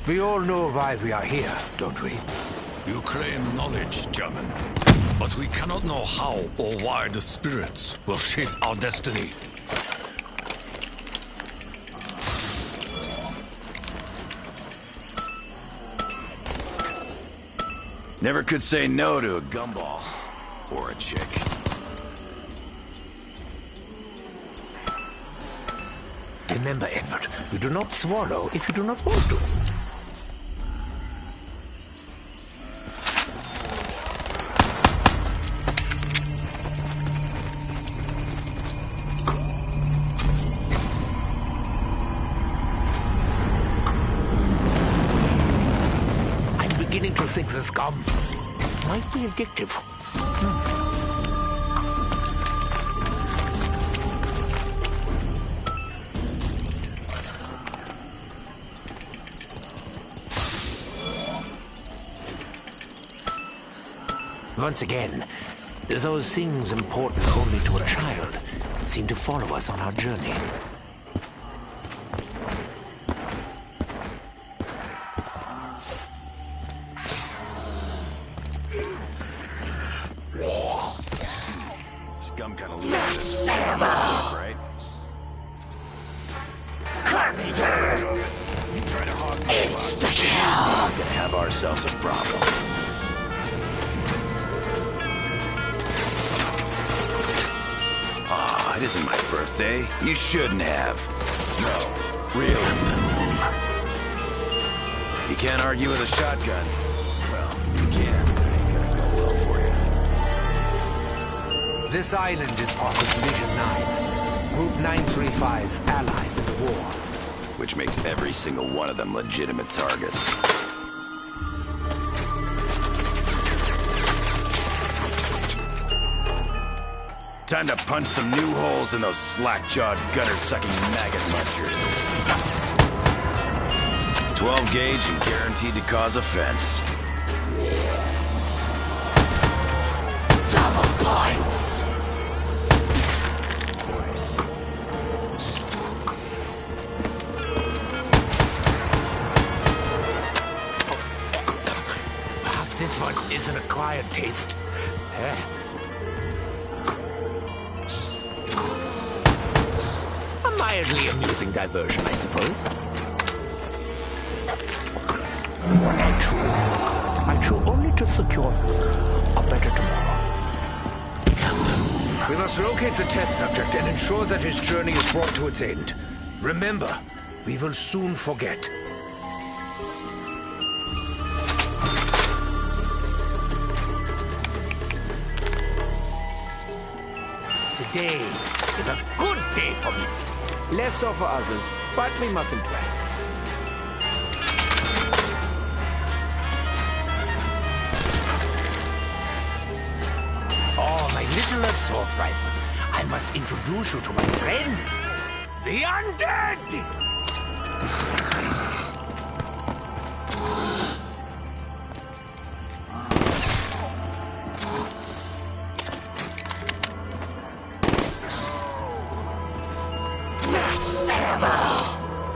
We all know why we are here, don't we? You claim knowledge, German. But we cannot know how or why the spirits will shape our destiny. Never could say no to a gumball. Or a chick. Remember, Edward, you do not swallow if you do not want to. I'm beginning to think this gum might be addictive. Once again, those things important only to a child seem to follow us on our journey. This gum kind of loses, right? Carpenter! You try to hog me. It's the kill! We're gonna have ourselves a problem. It isn't my birthday. You shouldn't have. No, really. You can't argue with a shotgun. Well, you can. It ain't gonna go well for you. This island is part of Division 9, Group 935's allies in the war. Which makes every single one of them legitimate targets. Time to punch some new holes in those slack-jawed, gutter-sucking maggot munchers. 12 gauge and guaranteed to cause offense. Double points! Perhaps this one is an acquired taste. A mildly amusing diversion, I suppose. I chew only to secure a better tomorrow. We must locate the test subject and ensure that his journey is brought to its end. Remember, we will soon forget. Today is a good day for me. Less so for others, but we mustn't dwell. Oh, my little assault rifle. I must introduce you to my friends, the undead!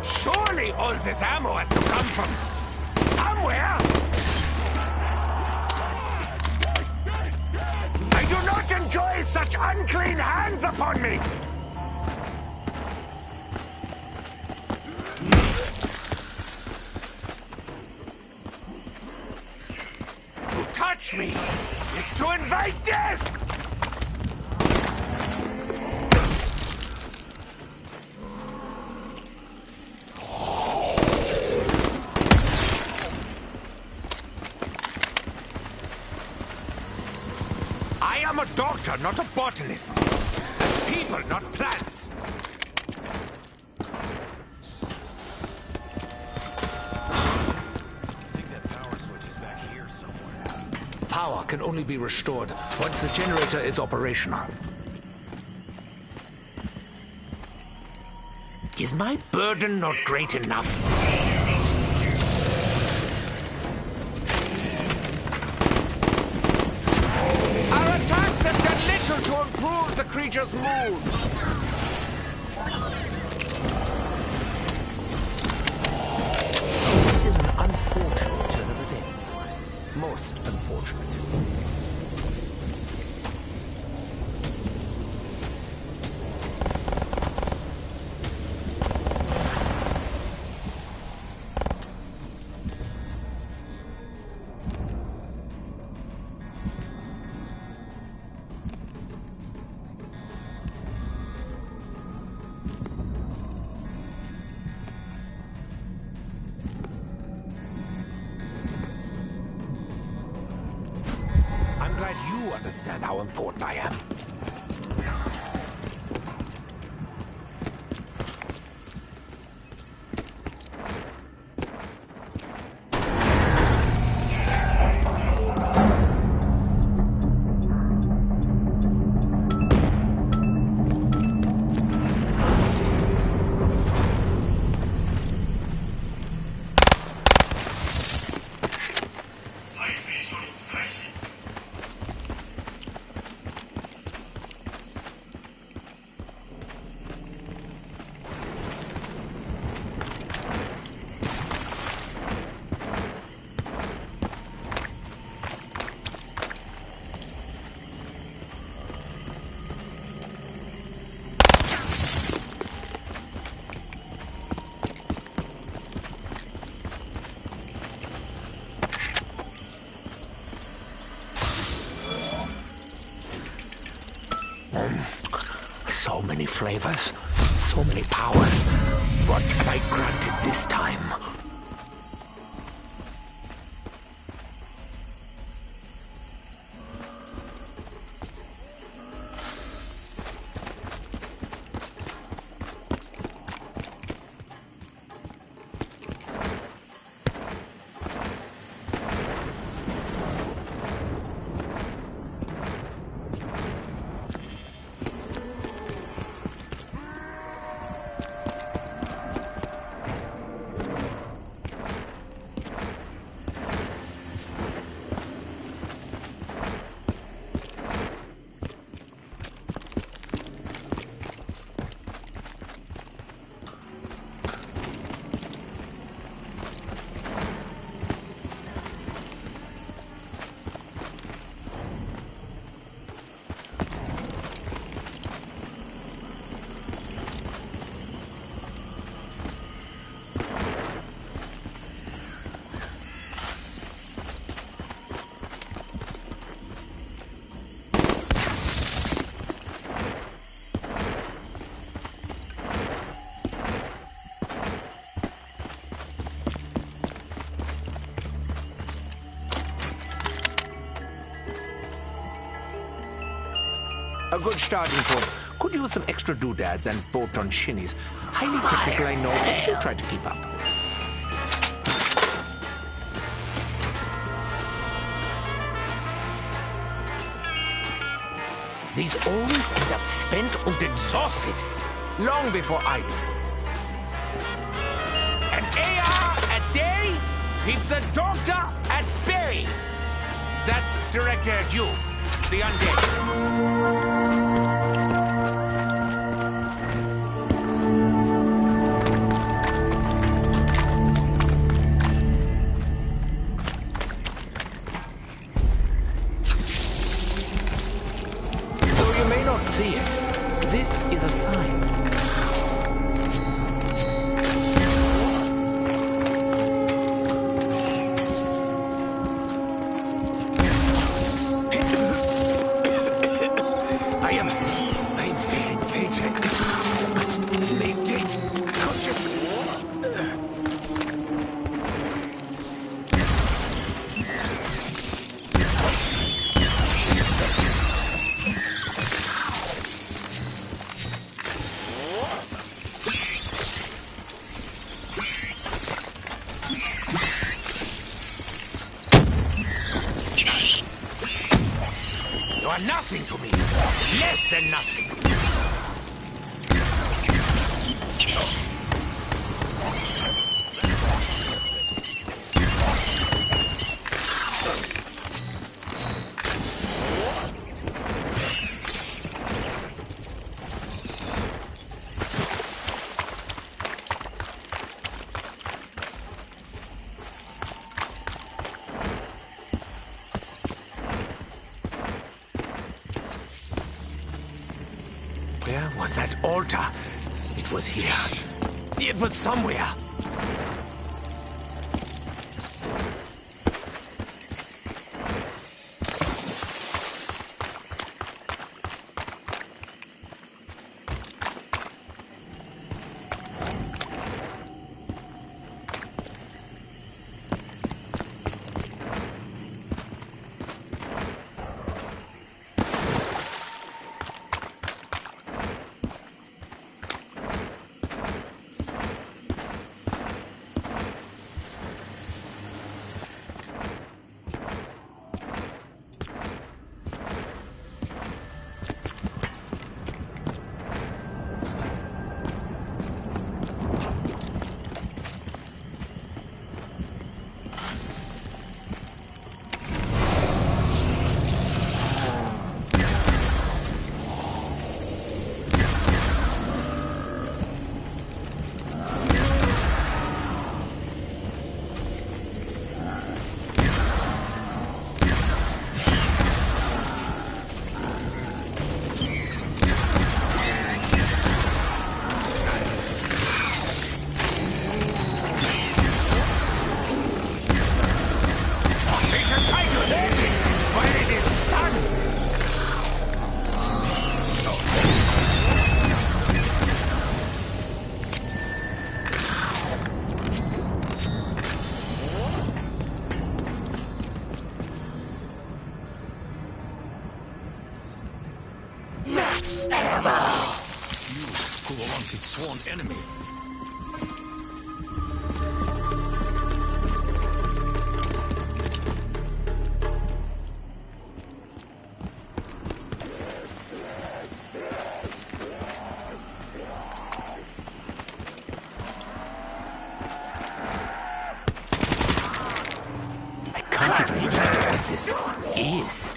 Surely all this ammo has to come from somewhere! I do not enjoy such unclean hands upon me! To touch me is to invite death! I'm a doctor, not a botanist. People, not plants. I think that power switch is back here somewhere. Power can only be restored once the generator is operational. Is my burden not great enough? To improve the creature's mood. This is an understand how important I am. So many flavors, so many powers. What am I granted this time? A good starting point. Could use some extra doodads and bolt-on shinnies. Highly technical, I know, but do try to keep up. These always end up spent and exhausted, long before I do. An AR a day keeps the doctor at bay. That's directed at you, the undead. See it. This is a sign. I'm feeling fainting. Must maintain consciousness. Nothing to me. Less than nothing. Where was that altar? It was here. It was somewhere. unknown enemy. I can't even remember what this is.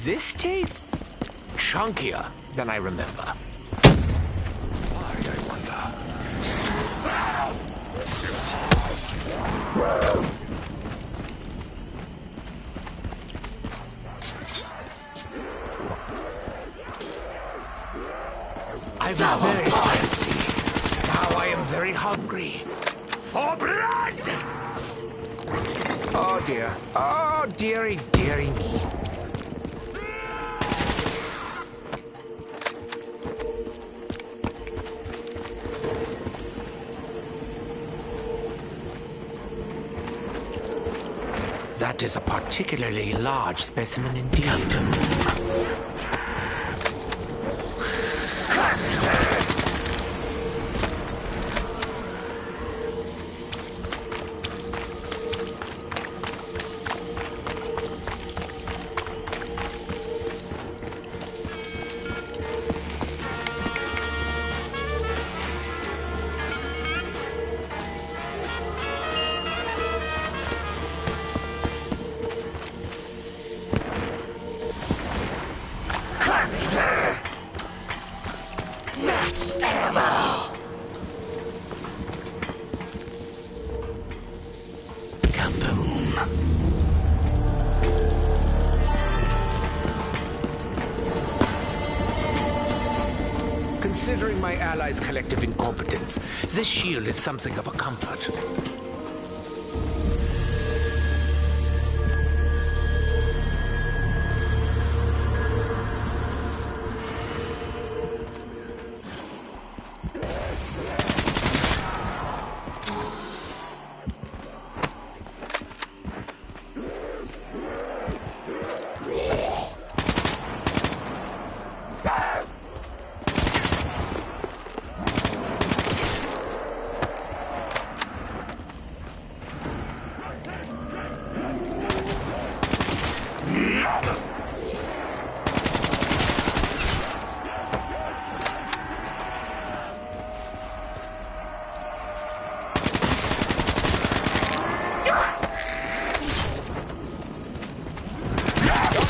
This tastes chunkier than I remember. Why, I wonder? I was very thirsty. Now I am very hungry. For blood! Oh dear. Oh dearie, dearie me. That is a particularly large specimen indeed. Max ammo! Kaboom! Considering my allies' collective incompetence, this shield is something of a comfort.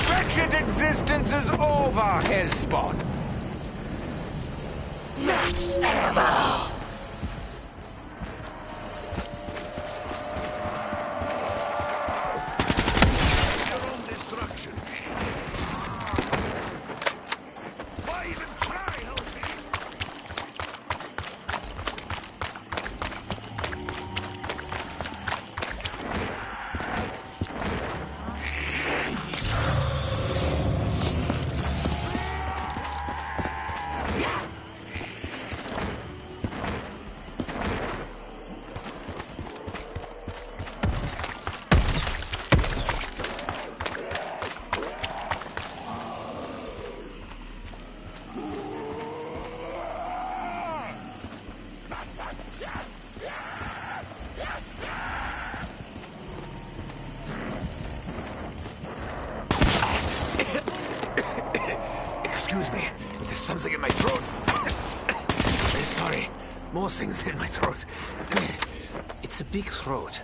Wretched existence is over, Hellspawn. Max ammo! Your own destruction. Why even try helping? Excuse me, there's something in my throat. Sorry, more things in my throat. It's a big throat.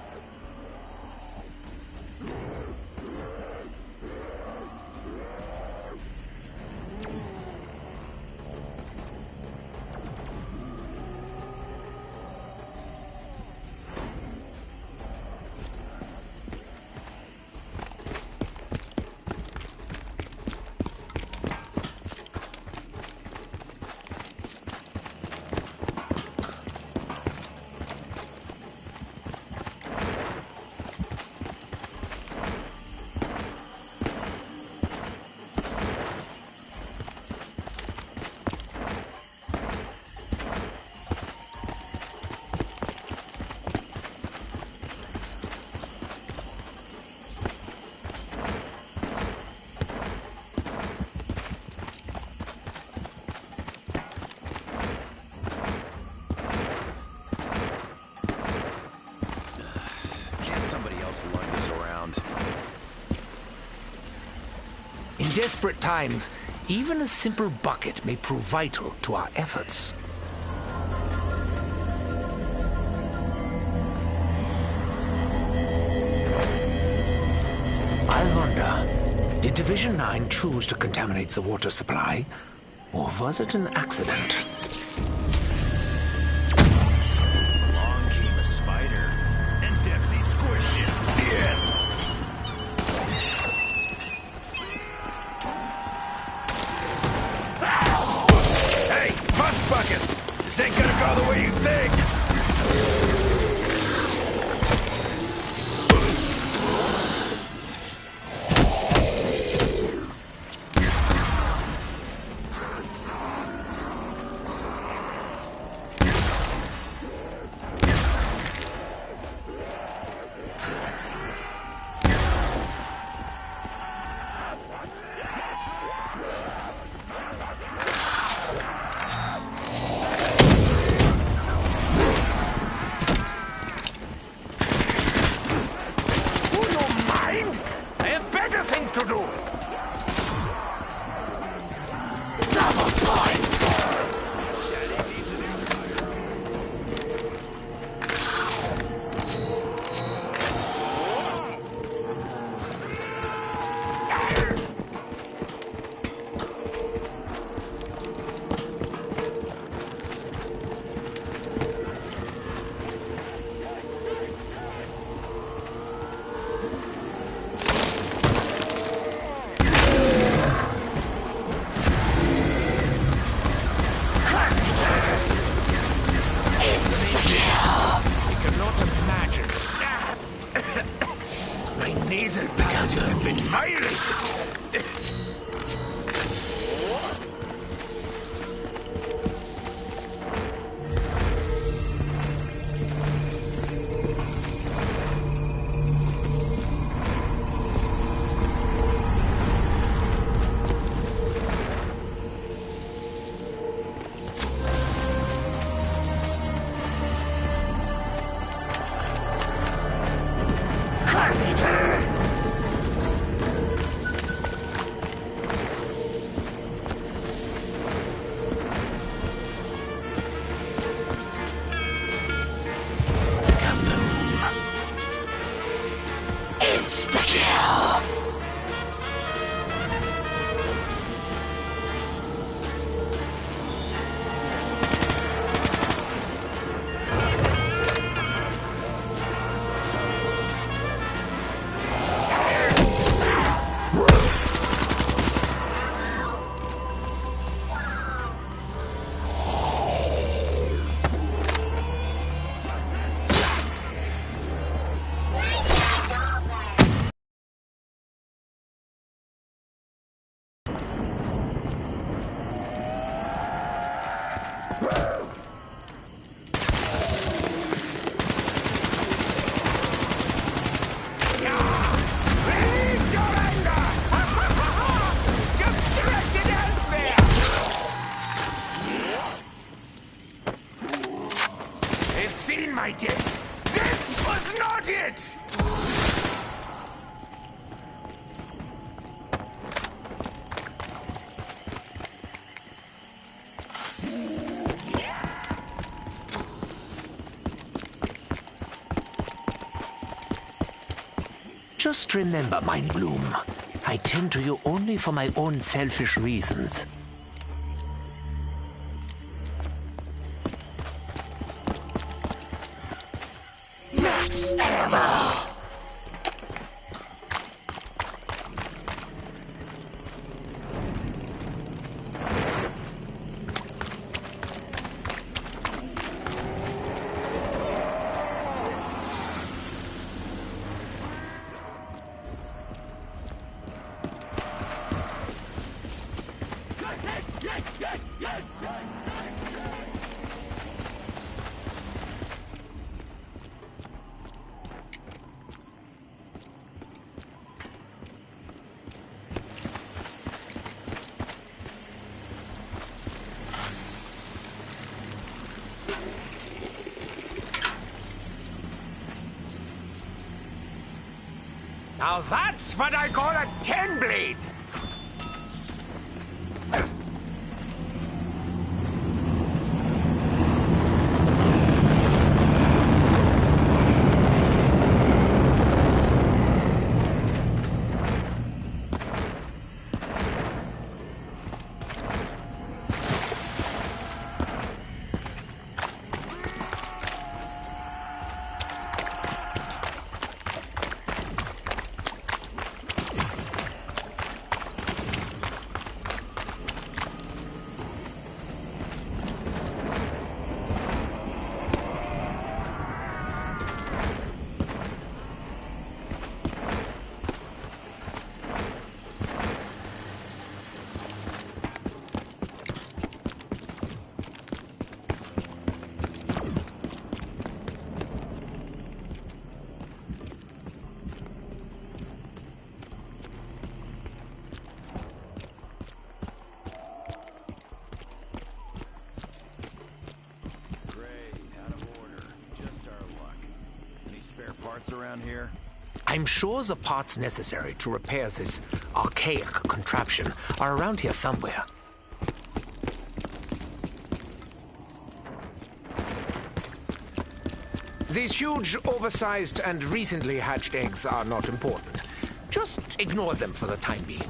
In desperate times, even a simple bucket may prove vital to our efforts. I wonder, did Division 9 choose to contaminate the water supply, or was it an accident? Along came a spider, and Dempsey squished it. Yeah. Hey, punch buckets! This ain't gonna go the way you think! This was not it! Just remember, Mind Bloom, I tend to you only for my own selfish reasons. Max ammo! Now that's what I call a 10-blade! around here? I'm sure the parts necessary to repair this archaic contraption are around here somewhere. These huge, oversized, and recently hatched eggs are not important. Just ignore them for the time being.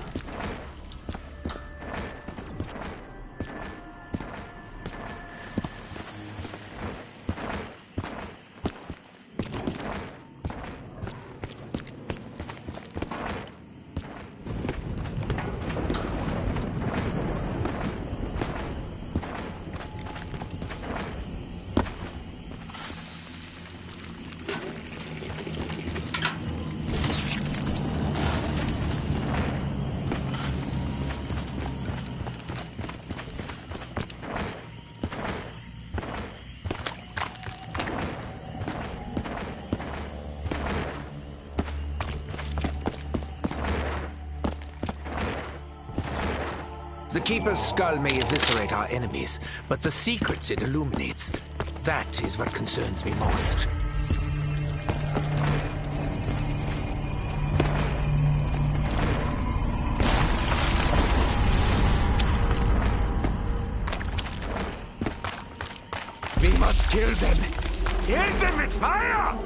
The Keeper's skull may eviscerate our enemies, but the secrets it illuminates, that is what concerns me most. We must kill them! Kill them with fire!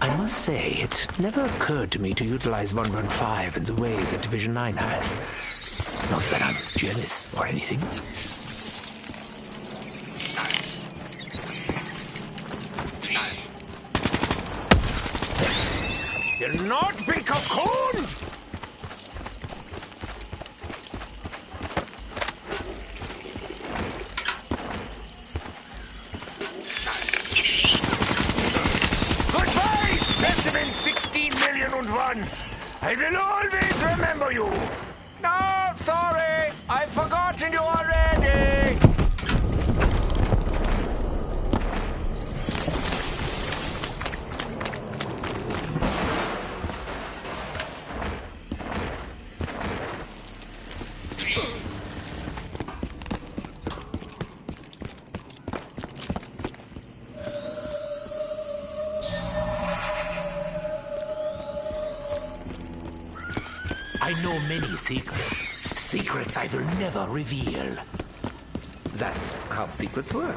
I must say, it never occurred to me to utilize 115 in the ways that Division 9 has. Not that I'm jealous or anything. You'll not be cocooned! Specimen 16,000,001! I will always remember you! No, sorry! I've forgotten you already! I know many secrets. Secrets I will never reveal. That's how secrets work.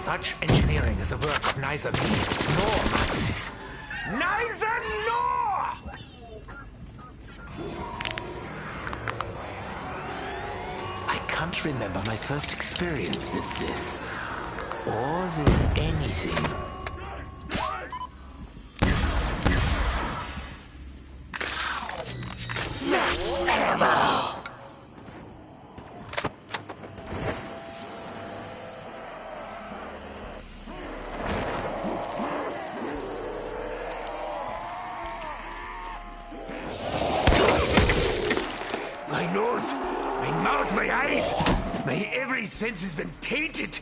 Such engineering is the work of neither me nor Maxis. Neither nor! I can't remember my first experience with this. Or with anything. Max ammo! My nose, my mouth, my eyes, my every sense has been tainted.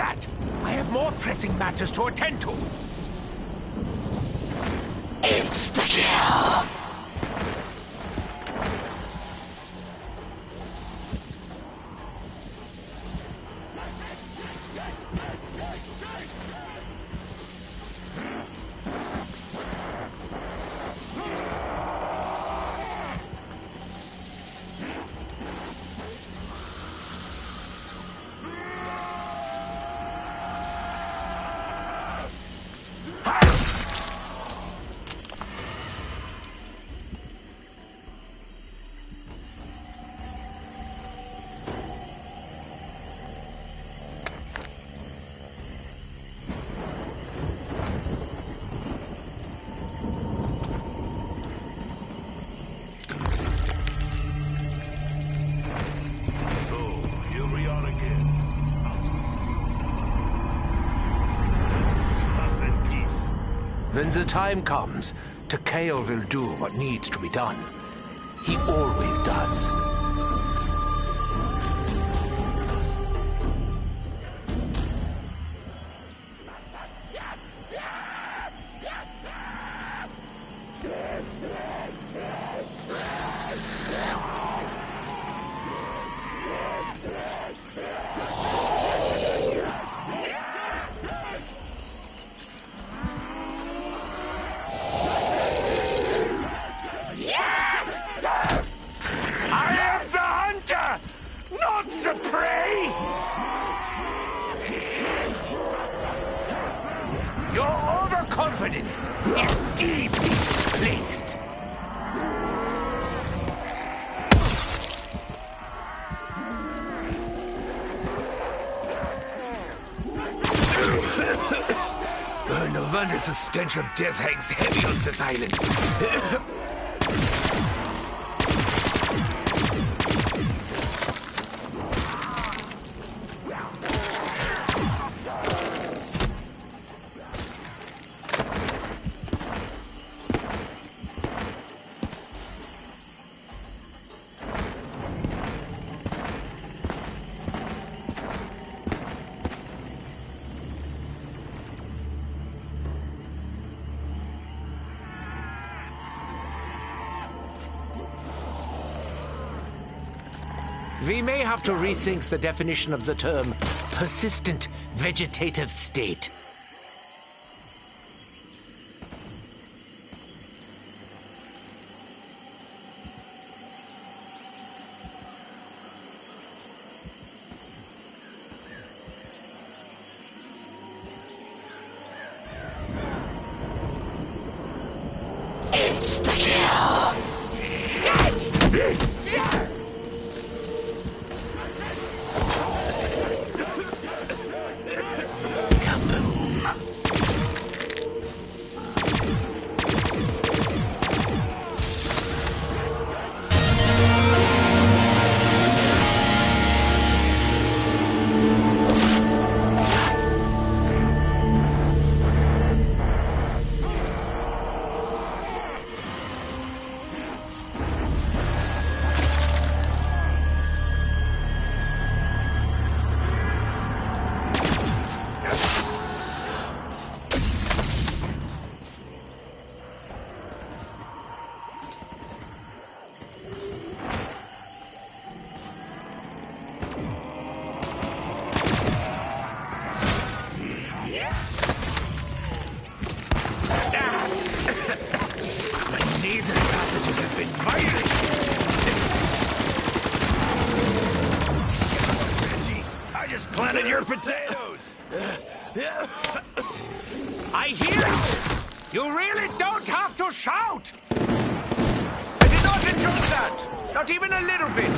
that? I have more pressing matters to attend to. Insta-kill! When the time comes, Takeo will do what needs to be done. He always does. Your overconfidence is deeply misplaced. No wonder the stench of death hangs heavy on this island. We may have to rethink the definition of the term persistent vegetative state. Insta-kill! Planted your potatoes! I hear you! You really don't have to shout! I did not enjoy that! Not even a little bit!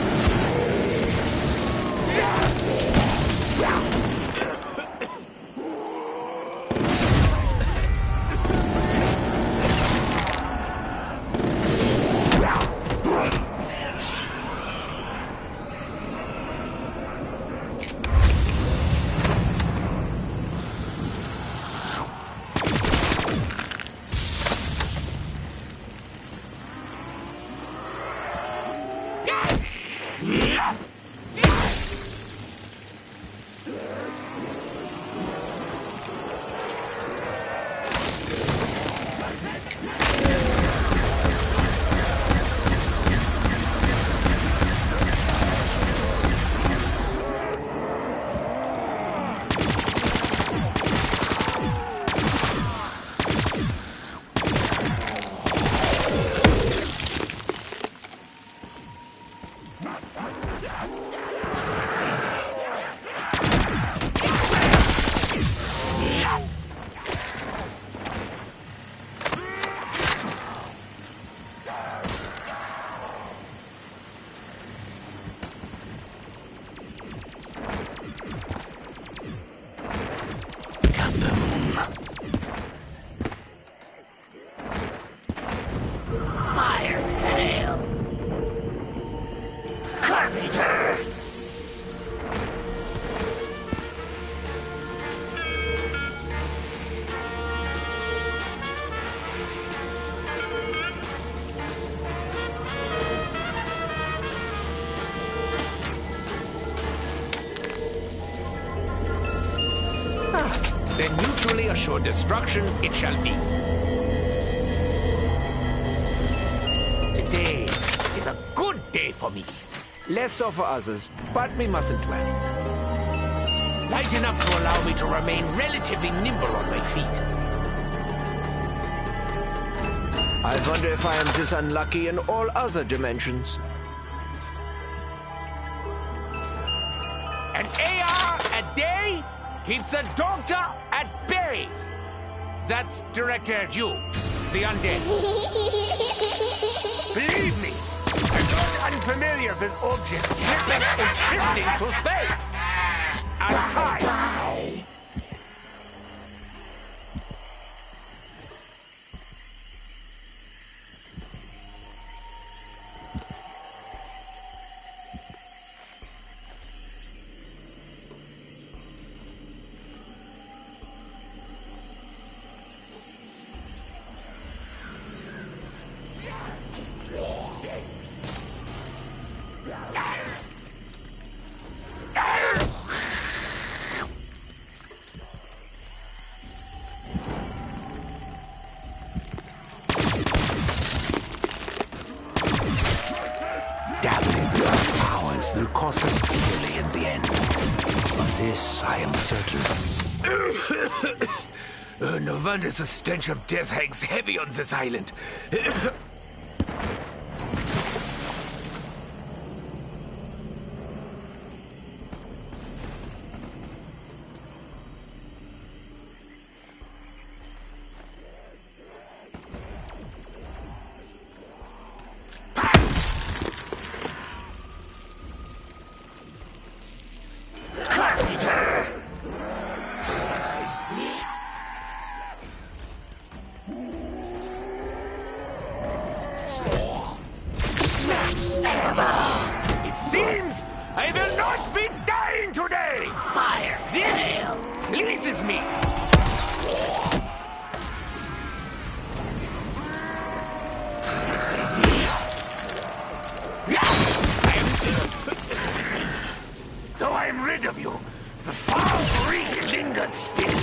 then mutually assured destruction it shall be. Today is a good day for me. Less so for others, but we mustn't dwell. Light enough to allow me to remain relatively nimble on my feet. I wonder if I am this unlucky in all other dimensions. An AR a day keeps the doctor at bay. That's directed at you, the undead. Believe me, I'm not unfamiliar with objects slipping and shifting through space and time. Dabbling with such powers will cost us dearly in the end. Of this I am certain. No wonder the stench of death hangs heavy on this island. It seems I will not be dying today! Fire! This pleases me! Though I am rid of you, the foul reek lingers still.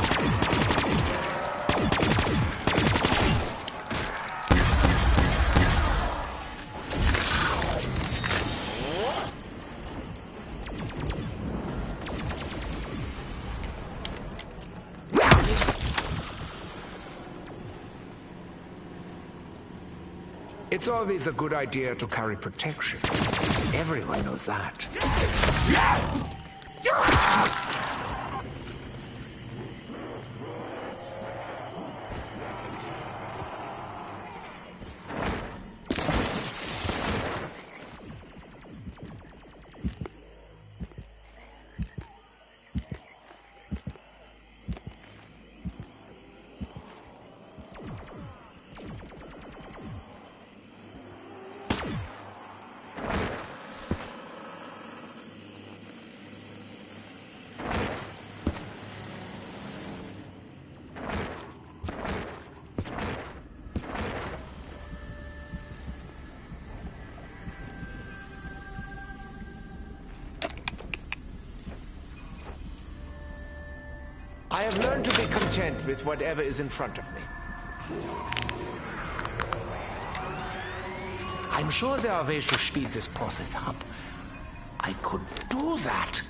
It's always a good idea to carry protection. Everyone knows that. I have learned to be content with whatever is in front of me. I'm sure there are ways to speed this process up. I could do that.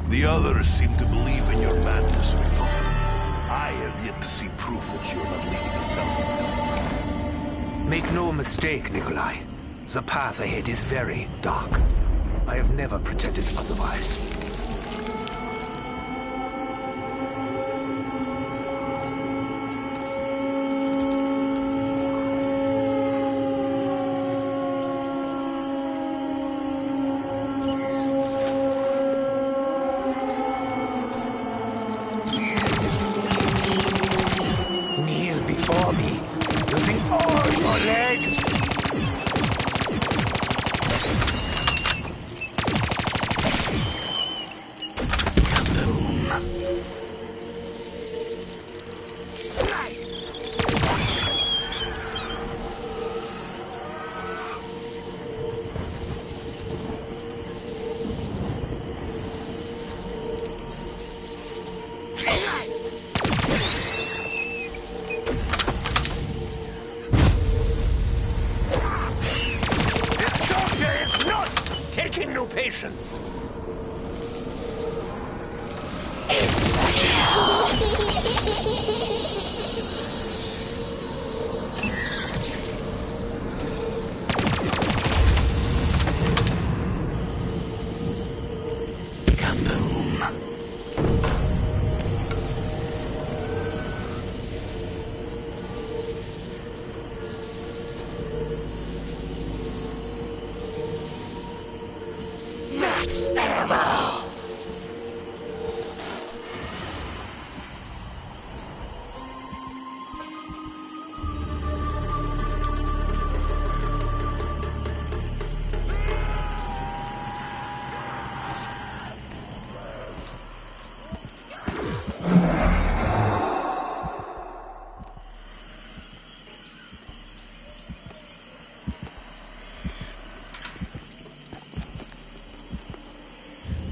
The others seem to believe in your madness, Ripov. I have yet to see proof that you're not leading us down. Make no mistake, Nikolai. The path ahead is very dark. I have never pretended otherwise. For me, using all your legs. making new patients.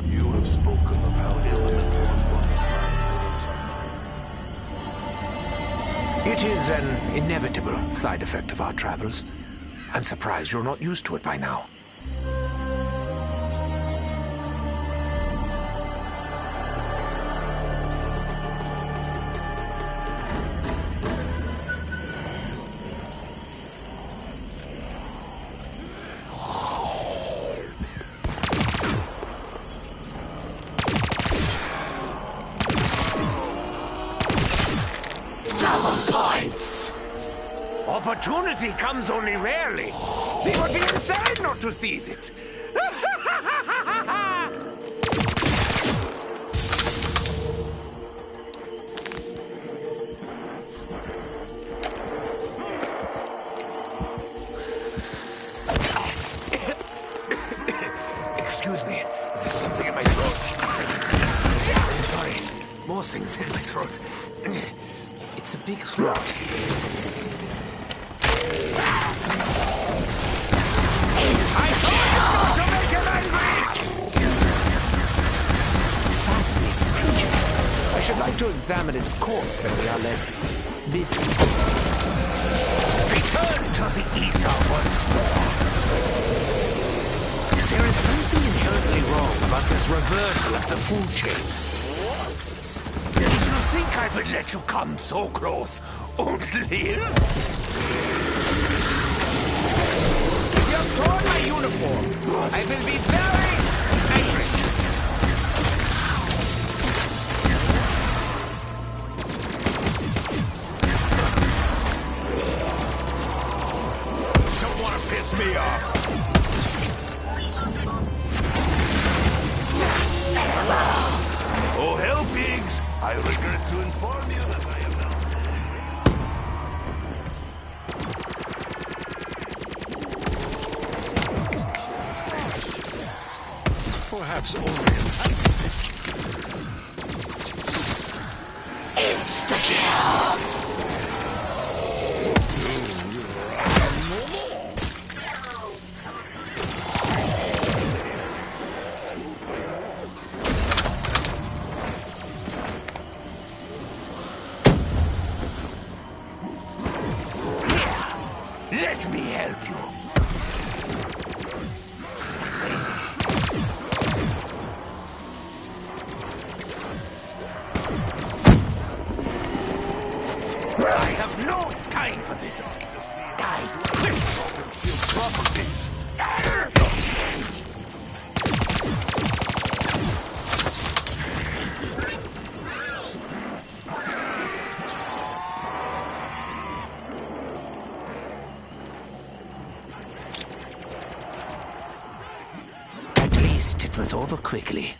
You have spoken of how elemental and It is an inevitable side effect of our travels. I'm surprised you're not used to it by now. Opportunity comes only rarely. It would be insane not to seize it. Excuse me, there's something in my throat. Sorry, more things in my throat. It's a big throat. I should like to examine its corpse when we are less busy. Return to the ether once more. There is something inherently wrong about this reversal of the food chain. Did you think I would let you come so close and live? You have torn my uniform. I will be very angry. don't want to piss me off. Oh, hell, pigs! I regret to inform you that I am now. Perhaps only an Let me help you. I have no time for this. Die quick. You properties. At least it was over quickly.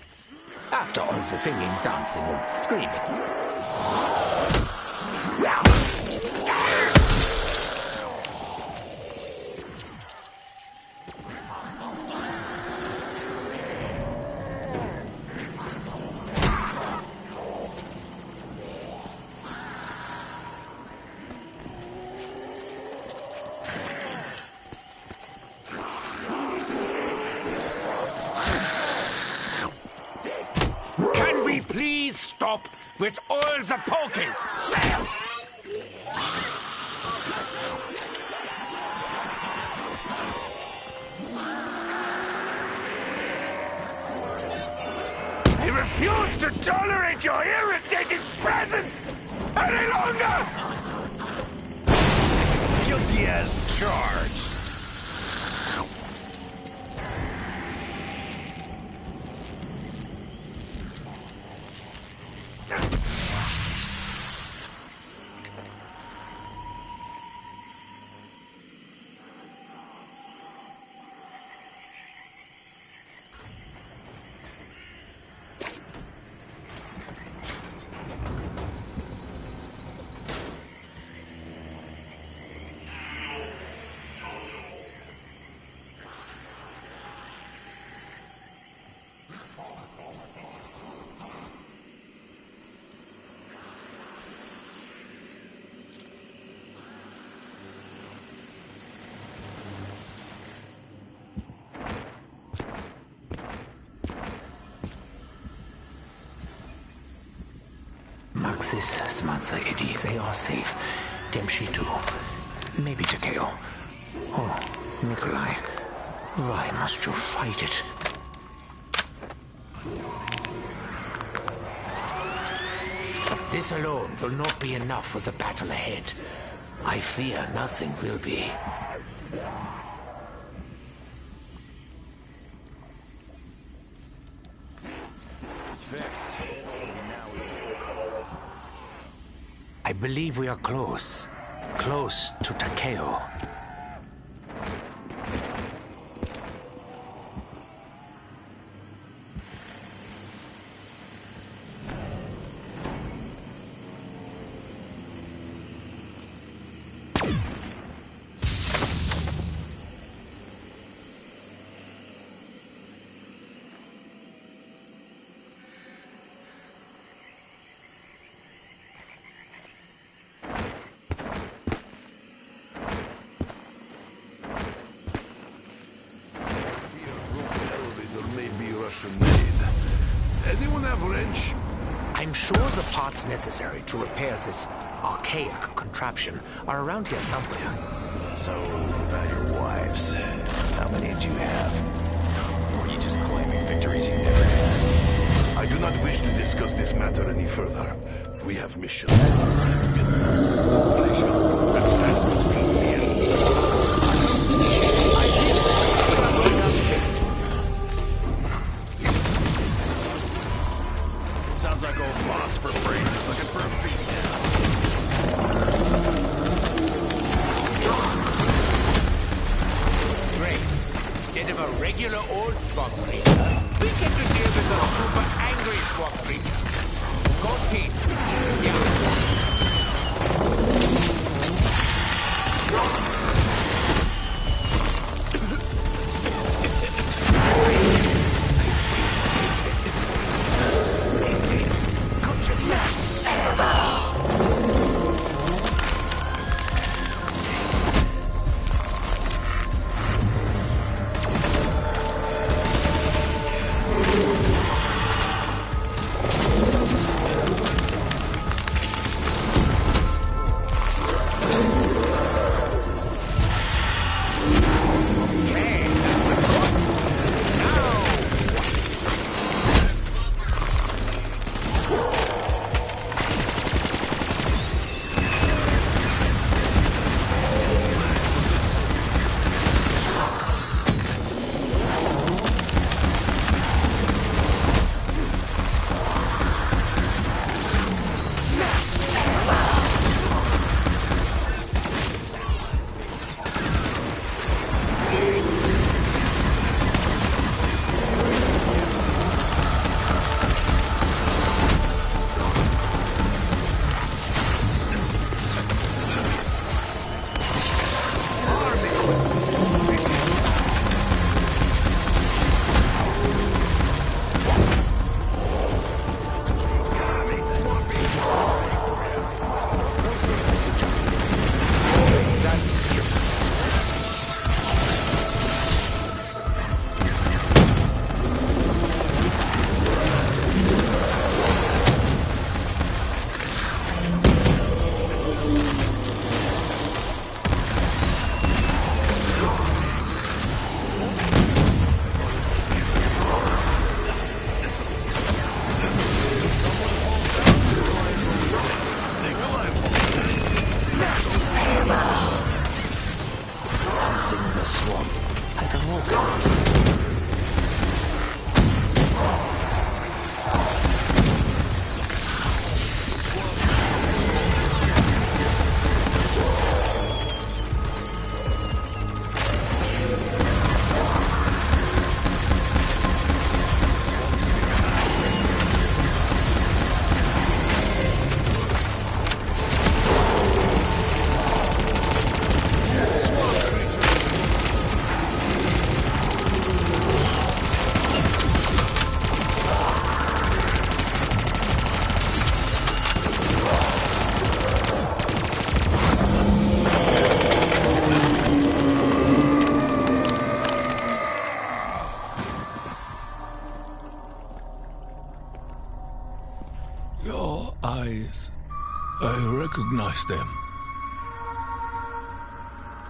After all the singing, dancing, and screaming. Can we please stop with all the poking? Sail! refuse to tolerate your irritating presence any longer! Guilty as charged. Maxis, Samantha, Eddie, they are safe. Dempsey too. Maybe Takeo. Oh, Nikolai. Why must you fight it? This alone will not be enough for the battle ahead. I fear nothing will be. I believe we are close. Close to Takeo. Anyone have a wrench? I'm sure the parts necessary to repair this archaic contraption are around here somewhere. So, about your wives. How many did you have? Or are you just claiming victories you never had? I do not wish to discuss this matter any further. We have mission. That stands between me and... Sounds like old boss for brains is looking for a beatdown. Great. Instead of a regular old swamp creature, we get to deal with a super angry swamp creature. Go team. Yeah. the swamp. Has it all gone? Your eyes, I recognize them.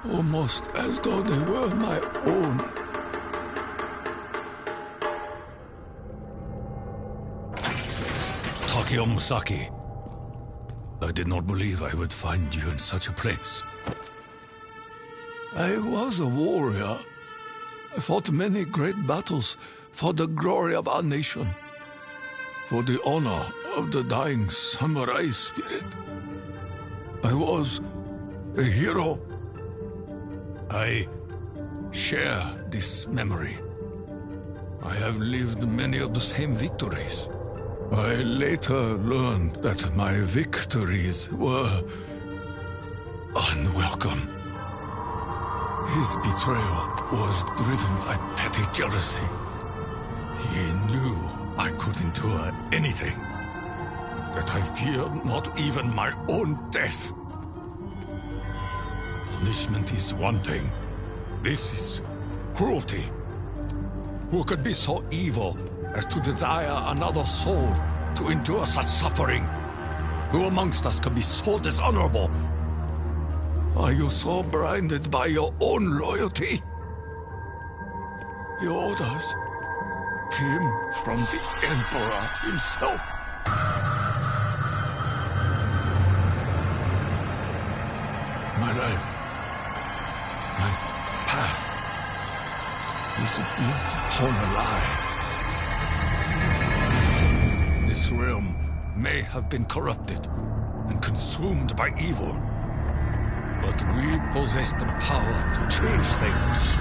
Almost as though they were my own. Takeo Musaki, I did not believe I would find you in such a place. I was a warrior. I fought many great battles for the glory of our nation, for the honor of the dying samurai spirit. I was a hero. I share this memory. I have lived many of the same victories. I later learned that my victories were unwelcome. His betrayal was driven by petty jealousy. He knew I could endure anything, that I feared not even my own death. Punishment is one thing. This is cruelty. Who could be so evil as to desire another soul to endure such suffering? Who amongst us could be so dishonorable? Are you so blinded by your own loyalty? The orders came from the Emperor himself. My life, my path, is built upon a lie. This realm may have been corrupted and consumed by evil, but we possess the power to change things.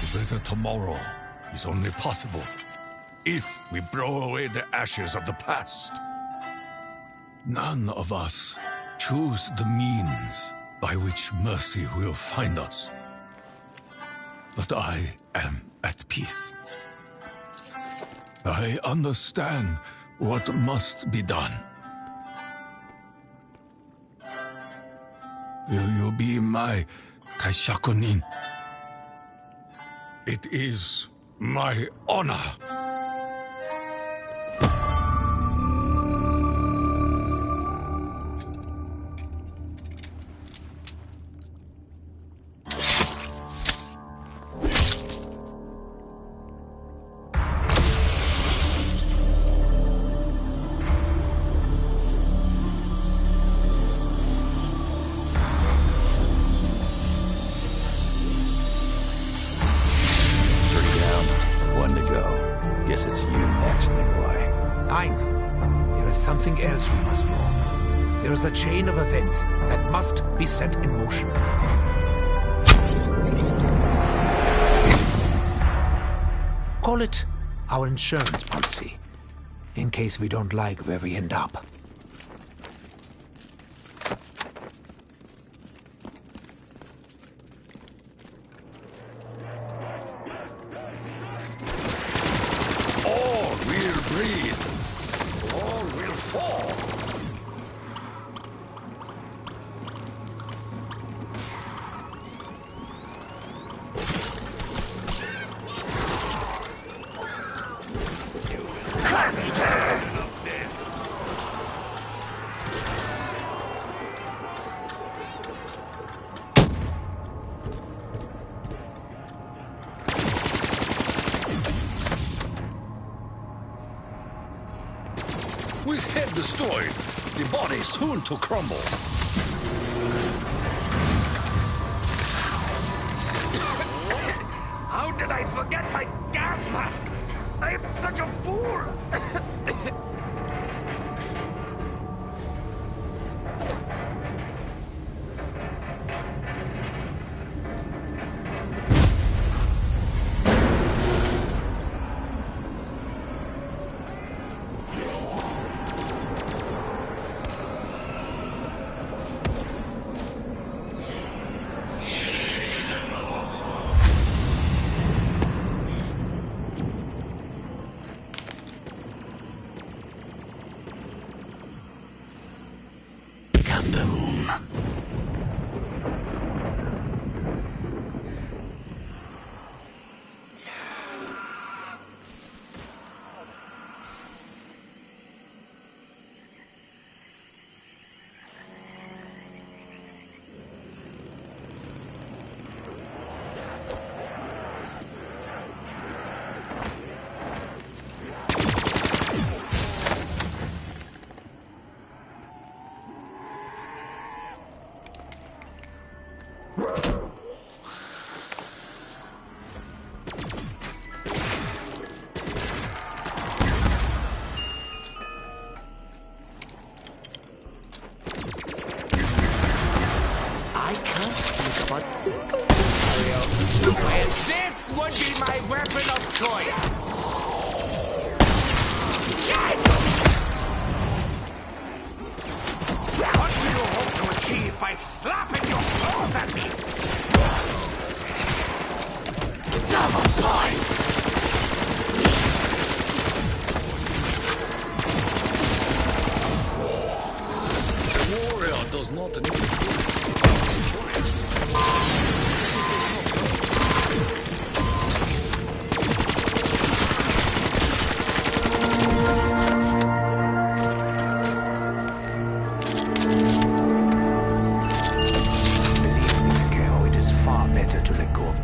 A better tomorrow is only possible if we blow away the ashes of the past. None of us choose the means by which mercy will find us. But I am at peace. I understand what must be done. Will you be my kaishakunin? It is my honor. A chain of events that must be set in motion. Call it our insurance policy, in case we don't like where we end up. All will breathe. All will fall. With head destroyed, the body soon to crumble. I'm such a fool! And this would be my weapon of choice. What do you hope to achieve by slapping your claws at me? Double points! The warrior does not need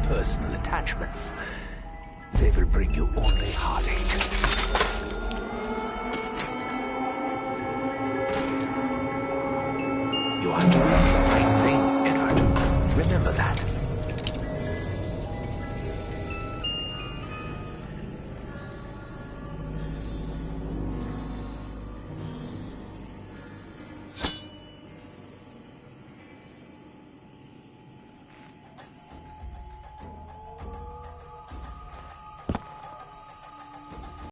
personal attachments. They will bring you only heartache. You are doing the right thing, Edward. Remember that.